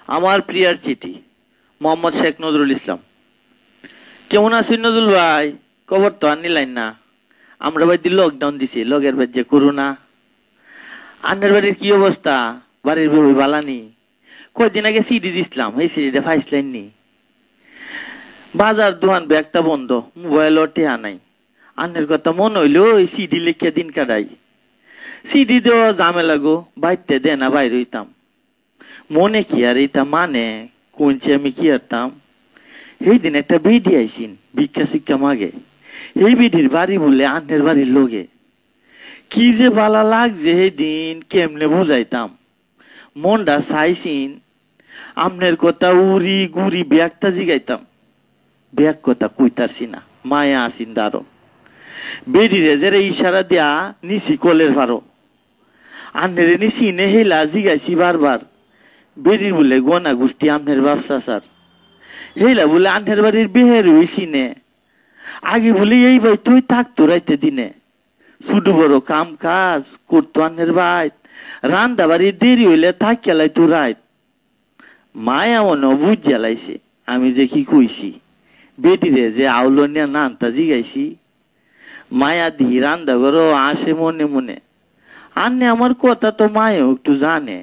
আমার প্রিয়ার চিঠি, মোহাম্মদ শেখ নজরুল ইসলাম। কেমন আছেন নজরুল ভাই? খবর তো আর নিলাইন না। আমরা বাড়িতে লকডাউন দিছি, লগের বাড়ি যে করোনা। আন্নার বাড়ির কি অবস্থা? বাড়ির বই বালানি? কয়দিন আগে সিডি দিছিলাম, এই সিডিটা ফাইসলেন নি? বাজার দোকান ব্যাগটা বন্ধ, মোবাইল টেহা নাই। আন্নের কথা মনে হইলো ওই সিডি লিখে দিন কাটাই। সিডি দেওয়া ঝামেলা গো, বাইতে দে না বাইর হইতাম। মনে কি আর এটা মানে কোনছে আমি কি আরতাম। এই দিন একটা বেডি আইসিন ভিক্ষা শিক্ষা মাগে। এই বেডির বাড়ি বলে আন্নের বাড়ির লোকে। কি যে বালা লাগছে এই দিন, কেমনে বুঝাইতাম। মনটা চাইছিন আমনের কথা উড়ি গুড়ি ব্যাগটা জিগাইতাম। ব্যাগ কথা কইতারছি না, মায়া আসিন দাঁড়ো। বেডিরে যে ইশারা দেয়া নিছি কলের ভারো। আন্নেরে নিছি নে হেলা জিগাইছি বারবার। বেডির বলে গনা গোষ্ঠী আমনের ব্যবসা স্যার। হেলা বলে আন্নের বাড়ির বেহের হইছি নে। আগে বলে এই ভাই তুই থাকতো রাইতে দিনে। ছোট বড় কাম কাজ করতো আন্নের ভাই। রান্দা বাড়ি দেরি হইলে থাক খেলাই তো রাত। মায়া মনে বুঝ জ্বালাইছে আমি যে কি কইছি। বেটিরে যে আউলো নিয়ে নানতা জিগাইছি। মায়া দি রান্দা ঘর আসে মনে মনে। আন্নে আমার কথা তো মায়াও একটু জানে।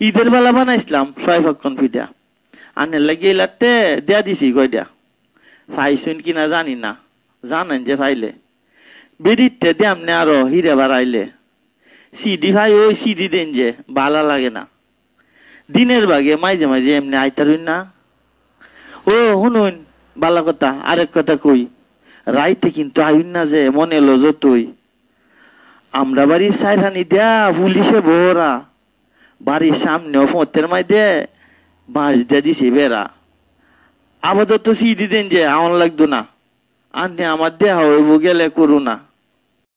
ঈদের বেলা বানাইছিলাম 6 ভাগ পিঠা। আন্নের লাগিয়ে লাটে দেয়া দিছি কয়টা। ফাইছুন কিনা জানি না, জানেন যে ফাইলে বেডিতে দেমনে আরো হিরে বাড়াইলে। সিডি ভাই ওই সিডি দেন যে ভালো লাগে না। দিনের বাগে মাঝে মাঝে এমনি আইতারুন না। ও শুনুন, বালা কথা আরেক কথা কই। রাইতে কিন্তু আইন না যে মনে এলো যতই। আমরা বাড়ির সাইরানি দেয়া পুলিশে ভরা। বাড়ির সামনেও ফতের মাই দে বাঁশ দিয়ে দিছে বেড়া। আপাতত সিডি দেন যে আমার লাগতো না। আন্নে আমার দেহা হইব গেলে করু না।